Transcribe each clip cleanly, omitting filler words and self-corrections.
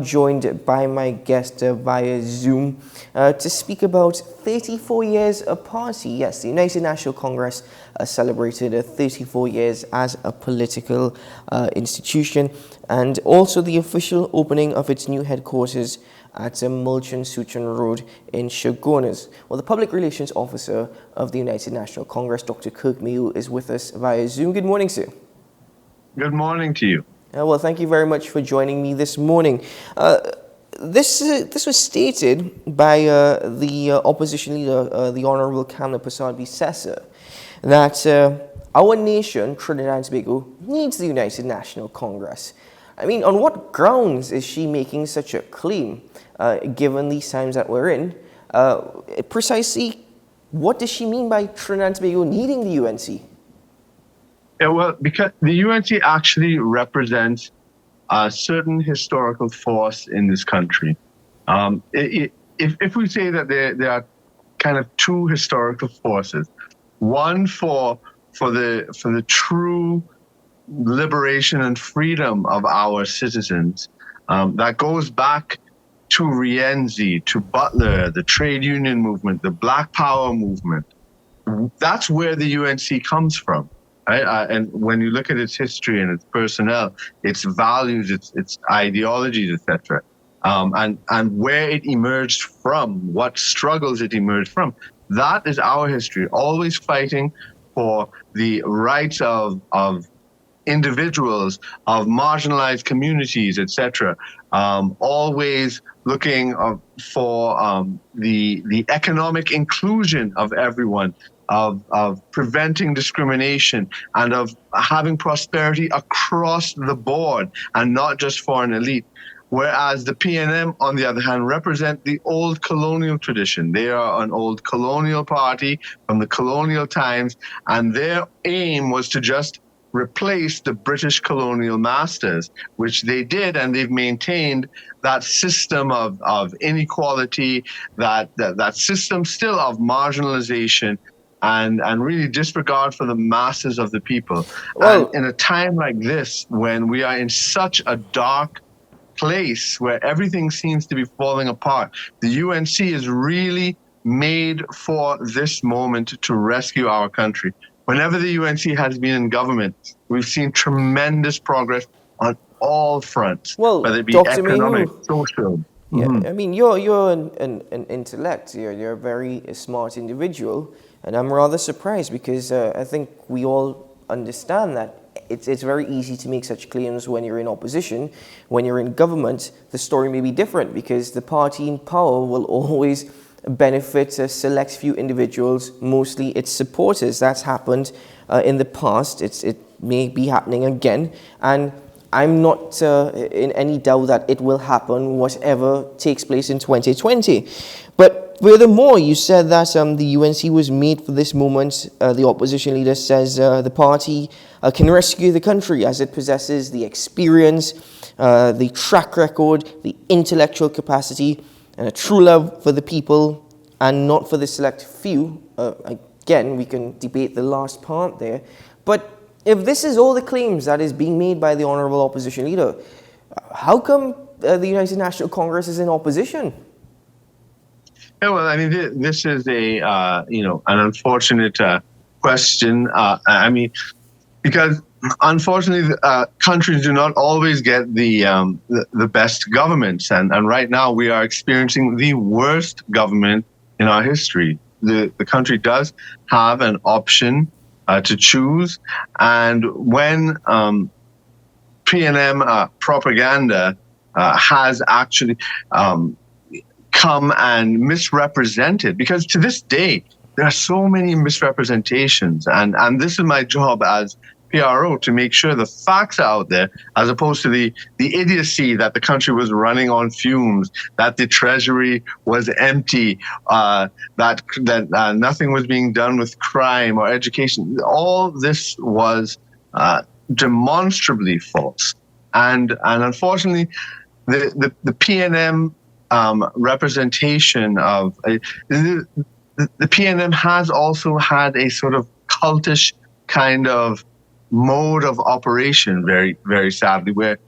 joined by my guest via Zoom to speak about 34 years of party. Yes, the United National Congress celebrated 34 years as a political institution, and also the official opening of its new headquarters at Mulchan Suchan Road in Shogunas. Well, the Public Relations Officer of the United National Congress, Dr. Kirk Meighoo, is with us via Zoom. Good morning, sir. Good morning to you. Well, thank you very much for joining me this morning. This was stated by the opposition leader, the Honourable Kamla Persad-Bissessar, that our nation, Trinidad and Tobago, needs the United National Congress. I mean, on what grounds is she making such a claim, given these times that we're in? Precisely, what does she mean by Trinidad and Tobago needing the UNC? Yeah, well, because the UNC actually represents a certain historical force in this country. If we say that there are kind of two historical forces, one for the true liberation and freedom of our citizens, that goes back to Rienzi, to Butler, the trade union movement, the Black Power movement. That's where the UNC comes from. Right? And when you look at its history and its personnel, its values, its ideologies, etc., and where it emerged from, what struggles it emerged from, that is our history. Always fighting for the rights of individuals, of marginalized communities, etc. Always looking for the economic inclusion of everyone. Of preventing discrimination and of having prosperity across the board and not just for an elite. Whereas the PNM, on the other hand, represent the old colonial tradition. They are an old colonial party from the colonial times, and their aim was to just replace the British colonial masters, which they did, and they've maintained that system of inequality, that system still of marginalization, and really disregard for the masses of the people. Well, and in a time like this, when we are in such a dark place where everything seems to be falling apart, the UNC is really made for this moment to rescue our country. Whenever the UNC has been in government, we've seen tremendous progress on all fronts, well, whether it be Dr. economic, Meighoo, social. yeah, Mhm. I mean, you're an intellect. You're a very smart individual, and I'm rather surprised because I think we all understand that it's very easy to make such claims when you're in opposition. When you're in government, the story may be different because the party in power will always benefit a select few individuals, mostly its supporters. That's happened in the past. It may be happening again, and I'm not in any doubt that it will happen, whatever takes place in 2020. But furthermore, you said that the UNC was made for this moment. The opposition leader says the party can rescue the country as it possesses the experience, the track record, the intellectual capacity, and a true love for the people and not for the select few. Again, we can debate the last part there. But if this is all the claims that is being made by the Honourable Opposition Leader, how come the United National Congress is in opposition? Yeah, well, I mean, this is an unfortunate question. I mean, because unfortunately, countries do not always get the best governments, and right now we are experiencing the worst government in our history. The country does have an option to choose, and when PNM propaganda has actually come and misrepresented, because to this day there are so many misrepresentations, and this is my job as PRO to make sure the facts are out there, as opposed to the idiocy that the country was running on fumes, that the treasury was empty, that nothing was being done with crime or education. All this was demonstrably false, and unfortunately, the PNM representation of the PNM has also had a sort of cultish kind of mode of operation, very, very sadly, where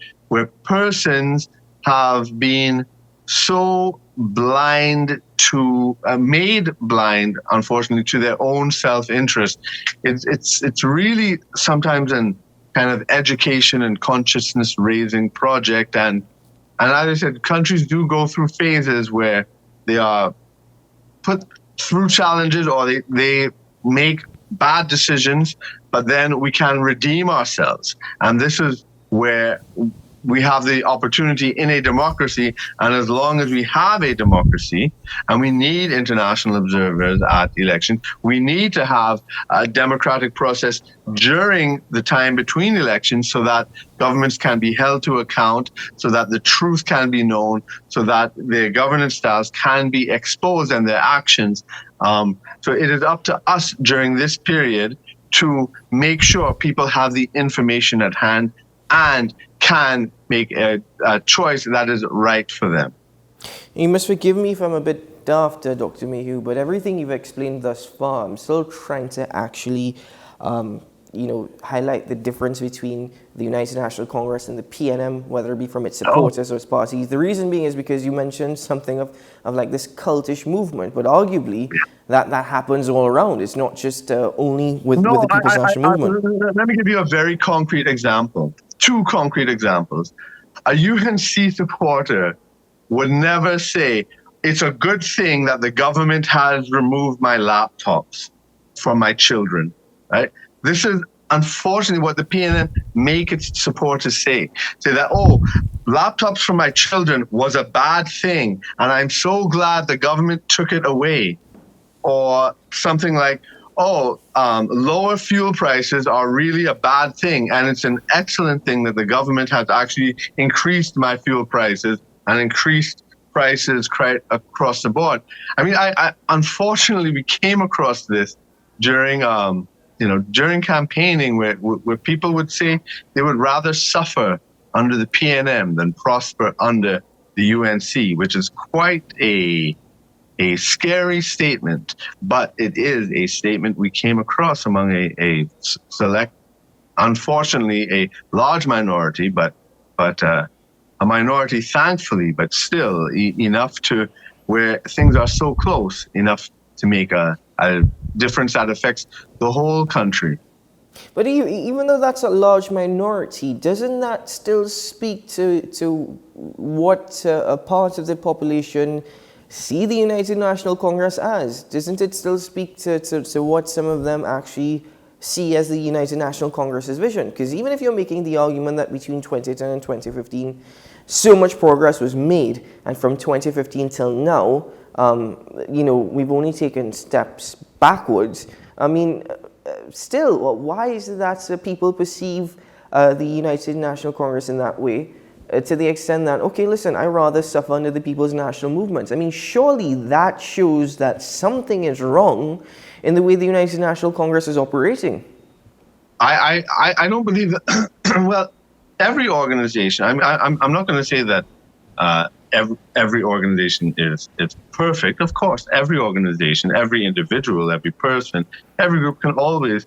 persons have been so blind to, made blind, unfortunately, to their own self-interest. It's really sometimes an kind of education and consciousness raising project. And as I said, countries do go through phases where they are put through challenges or they make bad decisions, but then we can redeem ourselves. And this is where we have the opportunity in a democracy. And as long as we have a democracy, and we need international observers at elections, we need to have a democratic process during the time between elections so that governments can be held to account, so that the truth can be known, so that their governance styles can be exposed and their actions. So it is up to us during this period to make sure people have the information at hand and can make a choice that is right for them. You must forgive me if I'm a bit daft, Dr. Meighoo, but everything you've explained thus far, I'm still trying to actually, highlight the difference between the United National Congress and the PNM, whether it be from its supporters or its parties. The reason being is because you mentioned something of like this cultish movement, but arguably that happens all around. It's not just only with the People's National Movement. Let me give you a very concrete example. Two concrete examples. A UNC supporter would never say, it's a good thing that the government has removed my laptops from my children, right? This is unfortunately what the PNM make its supporters say. Say that, laptops from my children was a bad thing, and I'm so glad the government took it away. Or something like, lower fuel prices are really a bad thing, and it's an excellent thing that the government has actually increased my fuel prices and increased prices across the board. I mean, I unfortunately we came across this during during campaigning where people would say they would rather suffer under the PNM than prosper under the UNC, which is quite a scary statement, but it is a statement we came across among a select, unfortunately, a large minority, but a minority, thankfully, but still enough to where things are so close enough to make a difference that affects the whole country. But even though that's a large minority, doesn't that still speak to what a part of the population see the United National Congress as? Doesn't it still speak to what some of them actually see as the United National Congress's vision? Because even if you're making the argument that between 2010 and 2015, so much progress was made, and from 2015 till now, we've only taken steps backwards. I mean, still, why is it that people perceive the United National Congress in that way? To the extent that, okay, listen, I rather suffer under the People's National Movement. I mean, surely that shows that something is wrong in the way the United National Congress is operating. I don't believe that. Well, every organization. I'm not going to say that every organization is perfect. Of course, every organization, every individual, every person, every group can always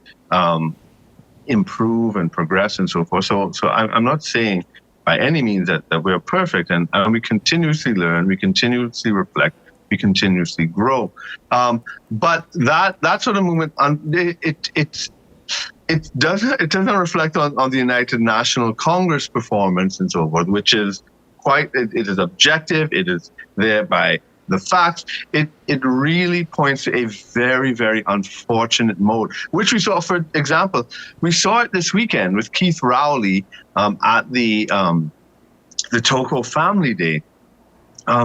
improve and progress and so forth. So I'm not saying by any means that we're perfect, and we continuously learn, we continuously reflect, we continuously grow. But that sort of movement, it doesn't reflect on the United National Congress performance and so forth, which is it is objective. It is there by the facts. It really points to a very, very unfortunate mode, which we saw, for example, we saw it this weekend with Keith Rowley at the Toko Family Day,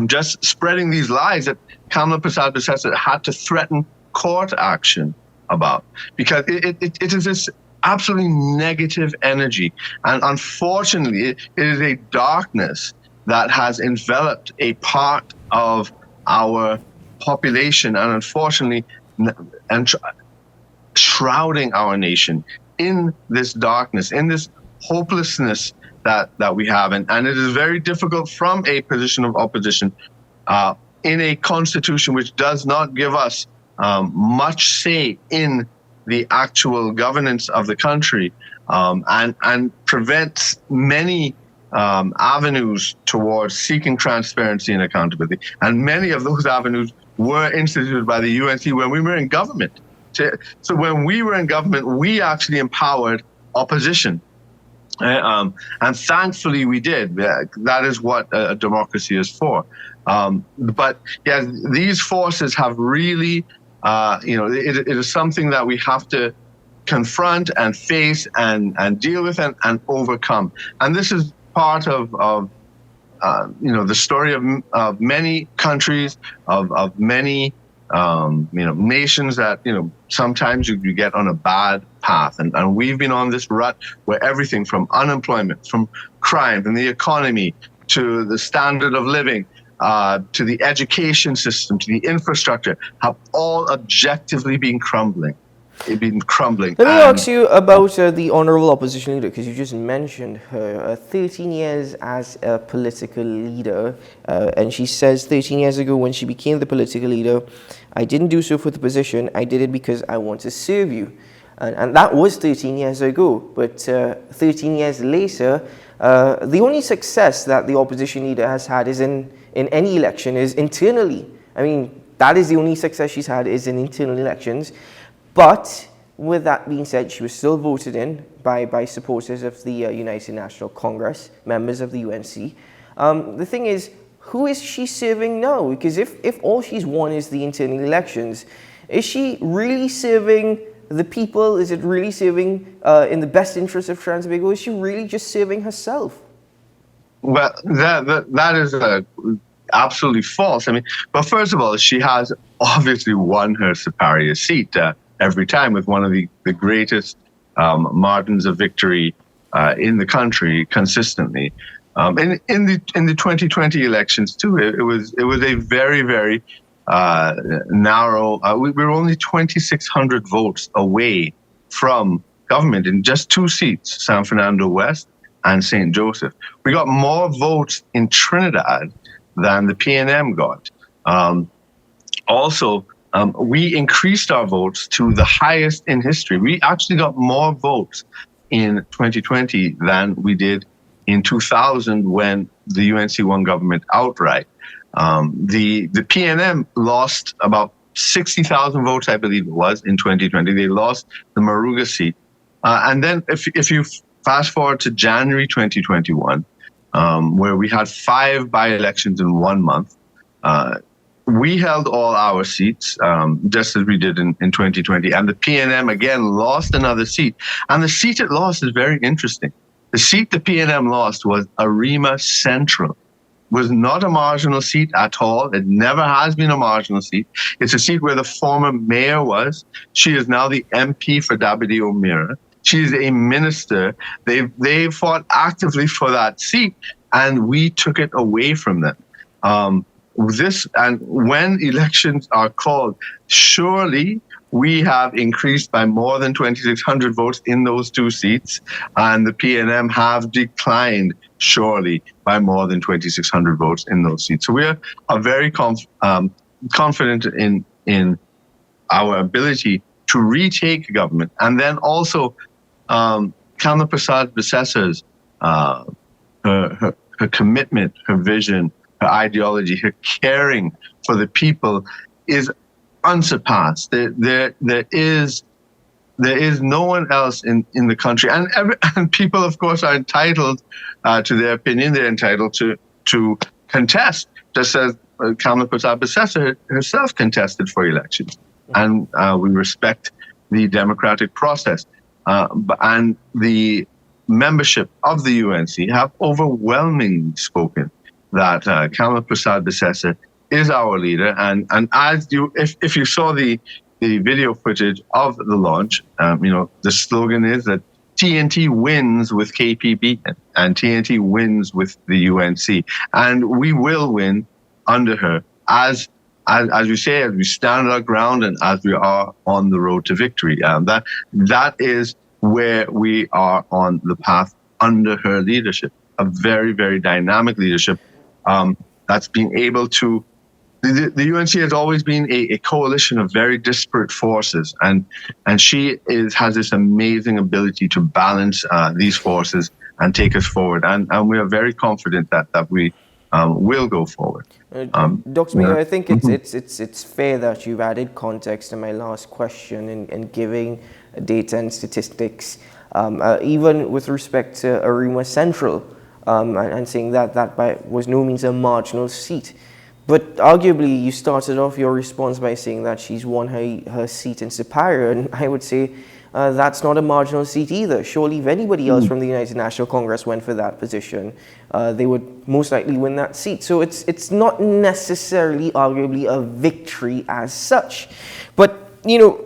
just spreading these lies that Kamala Prasad had to threaten court action about, because it is this absolutely negative energy, and unfortunately, it is a darkness that has enveloped a part of our population, and unfortunately, shrouding our nation in this darkness, in this hopelessness that we have, and it is very difficult from a position of opposition in a constitution which does not give us much say in the actual governance of the country, and prevents many avenues towards seeking transparency and accountability. And many of those avenues were instituted by the UNC when we were in government. So when we were in government, we actually empowered opposition. And thankfully we did. That is what a democracy is for. But yeah, these forces have really, it is something that we have to confront and face and deal with and overcome. And this is part of the story of many countries, of many nations that sometimes you get on a bad path, and we've been on this rut where everything from unemployment, from crime, and the economy, to the standard of living, to the education system, to the infrastructure, have all objectively been crumbling. Let me ask you about the Honorable Opposition Leader, because you just mentioned her. 13 years as a political leader, and she says 13 years ago when she became the political leader, I didn't do so for the position, I did it because I want to serve you. And that was 13 years ago, but 13 years later, the only success that the opposition leader has had is in any election is internally. I mean, that is the only success she's had is in internal elections. But with that being said, she was still voted in by supporters of the United National Congress, members of the UNC. The thing is, who is she serving now? Because if all she's won is the internal elections, is she really serving the people? Is it really serving in the best interest of Trans-Tobago? Is she really just serving herself? Well, that is absolutely false. I mean, but first of all, she has obviously won her superior seat every time with one of the greatest margins of victory in the country consistently. In the 2020 elections too, it was a very, very narrow. We were only 2,600 votes away from government in just two seats, San Fernando West and St. Joseph. We got more votes in Trinidad than the PNM got. Also, we increased our votes to the highest in history. We actually got more votes in 2020 than we did in 2000 when the UNC won government outright. The PNM lost about 60,000 votes, I believe it was, in 2020. They lost the Moruga seat. And then if you fast forward to January 2021, where we had 5 by-elections in 1 month, we held all our seats, just as we did in 2020. And the PNM, again, lost another seat. And the seat it lost is very interesting. The seat the PNM lost was Arima Central. Was not a marginal seat at all. It never has been a marginal seat. It's a seat where the former mayor was. She is now the MP for Dabidi O'Meara. She's a minister. They fought actively for that seat, and we took it away from them. And when elections are called, surely we have increased by more than 2,600 votes in those 2 seats, and the PNM have declined surely by more than 2,600 votes in those seats. So we are very confident in our ability to retake government. And then also, Kamla Persad-Bissessa's her commitment, her vision, her ideology, her caring for the people is unsurpassed. There is no one else in the country, and people, of course, are entitled to their opinion. They're entitled to contest, just as Kamla Persad-Bissessa herself contested for elections, and we respect the democratic process. And the membership of the UNC have overwhelmingly spoken that Kamla Persad-Bissessa is our leader, and as if you saw the video footage of the launch, the slogan is that TNT wins with KPB and TNT wins with the UNC, and we will win under her as we say, as we stand our ground and as we are on the road to victory. That is where we are on the path under her leadership, a very, very dynamic leadership that's been able to. The UNC has always been a coalition of very disparate forces, and she has this amazing ability to balance these forces take us forward. And we are very confident that we will go forward. Dr. Meighoo, I think Mhm. it's fair that you've added context to my last question in giving data and statistics, even with respect to Arima Central, and saying that by was no means a marginal seat. But arguably, you started off your response by saying that she's won her seat in Superior, and I would say that's not a marginal seat either. Surely, if anybody else from the United National Congress went for that position, they would most likely win that seat. So it's not necessarily, arguably, a victory as such. But,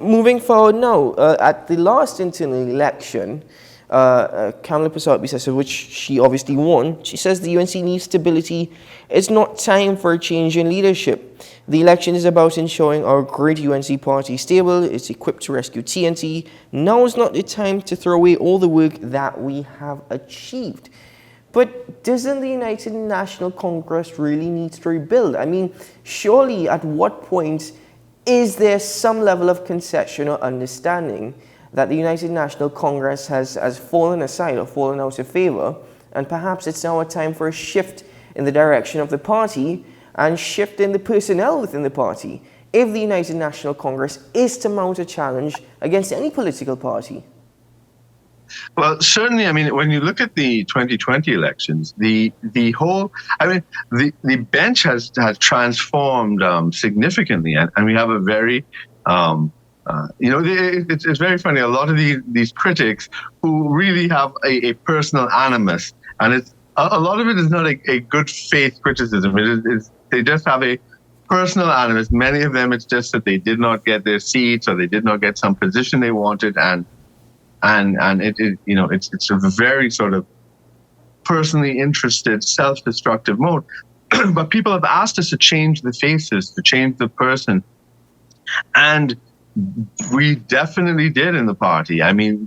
moving forward now, at the last internal election, Kamala Prasad-Bissessar, which she obviously won, she says the UNC needs stability. It's not time for a change in leadership. The election is about ensuring our great UNC party is stable, it's equipped to rescue TNT. Now is not the time to throw away all the work that we have achieved. But doesn't the United National Congress really need to rebuild? I mean, surely at what point is there some level of concession or understanding that the United National Congress has fallen aside or fallen out of favor, and perhaps it's now a time for a shift in the direction of the party and shift in the personnel within the party if the United National Congress is to mount a challenge against any political party? Well, certainly, I mean, when you look at the 2020 elections, the bench has transformed significantly, and we have a very it's very funny. A lot of these critics who really have a personal animus, and it's a lot of it is not a good faith criticism. They just have a personal animus. Many of them, it's just that they did not get their seats or they did not get some position they wanted, and it's a very sort of personally interested, self-destructive mode. But people have asked us to change the faces, to change the person, and we definitely did in the party. I mean,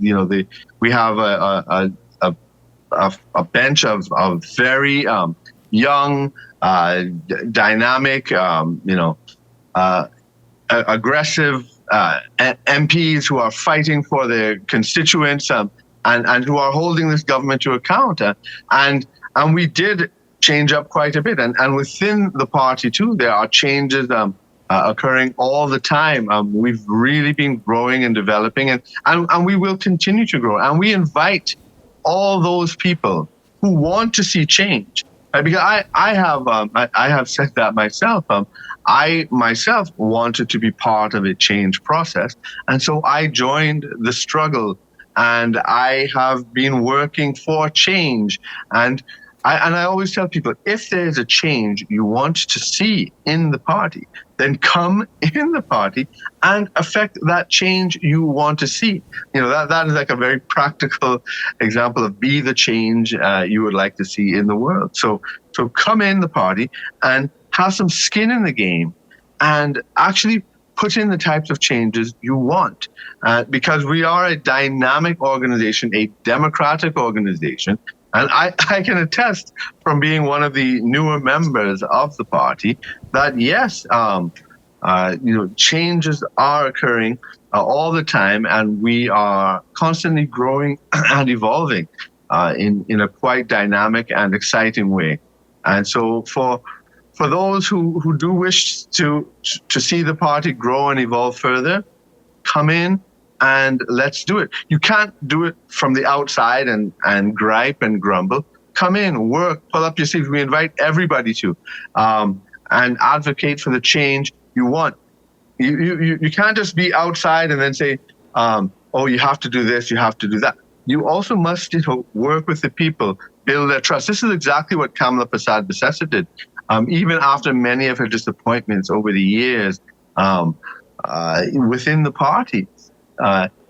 we have a bench of very young, dynamic, aggressive MPs who are fighting for their constituents and who are holding this government to account. And we did change up quite a bit. And within the party, too, there are changes occurring all the time. We've really been growing and developing, and we will continue to grow. And we invite all those people who want to see change. Because I have said that myself. I myself wanted to be part of a change process, and so I joined the struggle. And I have been working for change. And I always tell people, if there is a change you want to see in the party, then come in the party and affect that change you want to see. That is like a very practical example of be the change you would like to see in the world. So come in the party and have some skin in the game and actually put in the types of changes you want. Because we are a dynamic organization, a democratic organization. And I can attest from being one of the newer members of the party that yes, changes are occurring all the time, and we are constantly growing and evolving in a quite dynamic and exciting way. And so for those who do wish to see the party grow and evolve further, come in and let's do it. You can't do it from the outside and gripe and grumble. Come in, work, pull up your sleeves. We invite everybody to and advocate for the change you want. You can't just be outside and then say, you have to do this, you have to do that. You also must work with the people, build their trust. This is exactly what Kamala Prasad-Bissessar did. Even after many of her disappointments over the years within the party,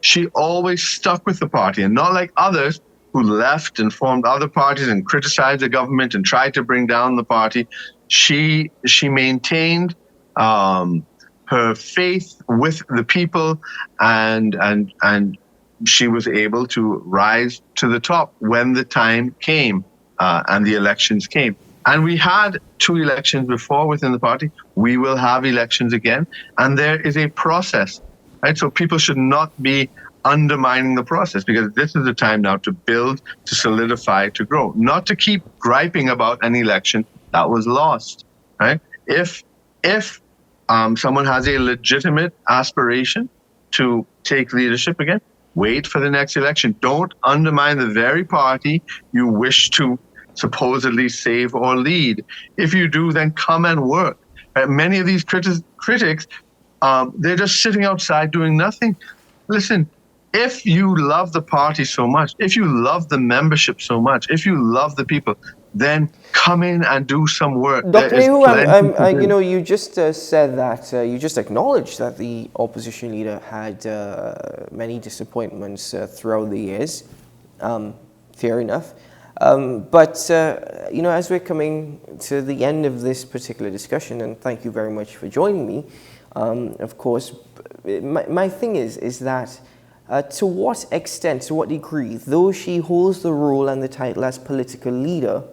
she always stuck with the party, and not like others who left and formed other parties and criticized the government and tried to bring down the party. She maintained her faith with the people, and she was able to rise to the top when the time came and the elections came. And we had 2 elections before within the party. We will have elections again, and there is a process. Right, so people should not be undermining the process, because this is the time now to build, to solidify, to grow, not to keep griping about an election that was lost, right? If someone has a legitimate aspiration to take leadership again, wait for the next election. Don't undermine the very party you wish to supposedly save or lead. If you do, then come and work. Many of these critics, they're just sitting outside doing nothing. Listen, if you love the party so much, if you love the membership so much, if you love the people, then come in and do some work. Dr. Meighoo, you just said that, you just acknowledged that the opposition leader had many disappointments throughout the years. Fair enough. But as we're coming to the end of this particular discussion, and thank you very much for joining me, of course, my thing is that to what extent, to what degree, though she holds the role and the title as political leader,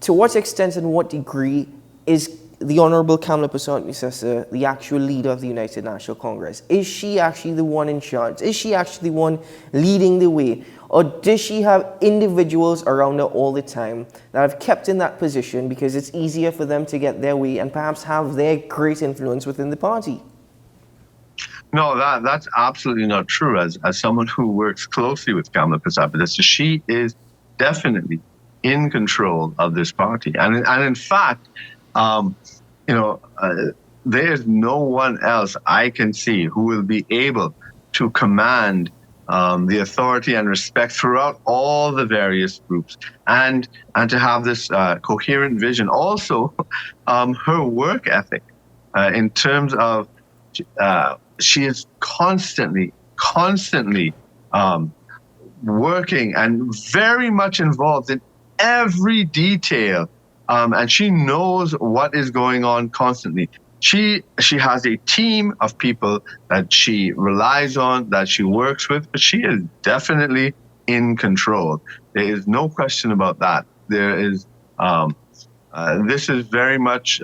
to what extent and what degree is the Honorable Kamala Persson-Wisesa the actual leader of the United National Congress? Is she actually the one in charge? Is she actually the one leading the way? Or does she have individuals around her all the time that have kept in that position because it's easier for them to get their way and perhaps have their great influence within the party? No, that's absolutely not true. As someone who works closely with Kamala Persson-Wisesa, she is definitely in control of this party, and in fact, there's no one else I can see who will be able to command the authority and respect throughout all the various groups, and to have this coherent vision. Also, her work ethic in terms of she is constantly working and very much involved in every detail, and she knows what is going on constantly. She has a team of people that she relies on, that she works with, but she is definitely in control. There is no question about that. There is this is very much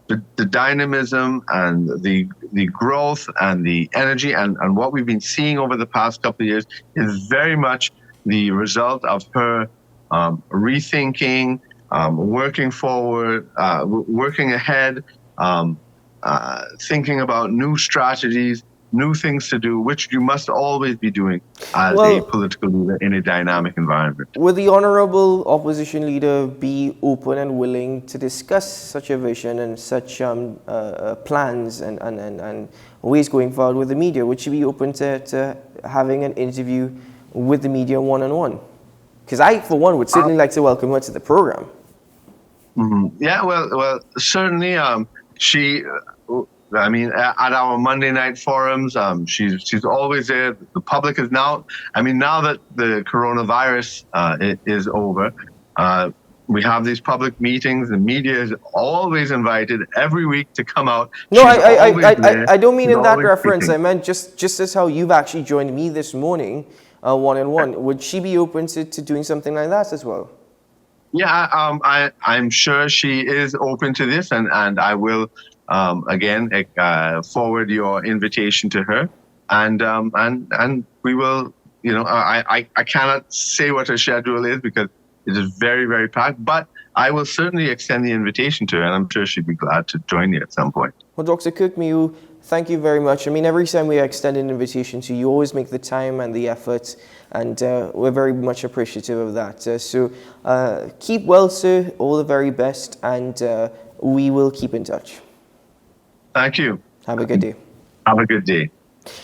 the dynamism and the growth and the energy and what we've been seeing over the past couple of years is very much the result of her rethinking, working forward, working ahead, thinking about new strategies, new things to do, which you must always be doing as a political leader in a dynamic environment. Would the Honorable Opposition Leader be open and willing to discuss such a vision and such plans and ways going forward with the media? Would she be open to having an interview with the media one-on-one? Because I, for one, would certainly like to welcome her to the program. Mm-hmm. Yeah, well, certainly she... I mean, at our Monday night forums, she's always there. The public is now that the coronavirus is over, we have these public meetings. The media is always invited every week to come out. No, I don't mean in that reference. Speaking. I meant just as how you've actually joined me this morning, one-on-one. Would she be open to doing something like that as well? Yeah, I'm sure she is open to this, and I will. Again, forward your invitation to her, and we will. I cannot say what her schedule is because it is very, very packed. But I will certainly extend the invitation to her, and I'm sure she'd be glad to join you at some point. Well, Dr. Kirk Meighoo, thank you very much. I mean, every time we extend an invitation to you, you always make the time and the effort, and we're very much appreciative of that. So keep well, sir. All the very best, and we will keep in touch. Thank you. Have a good day. Have a good day.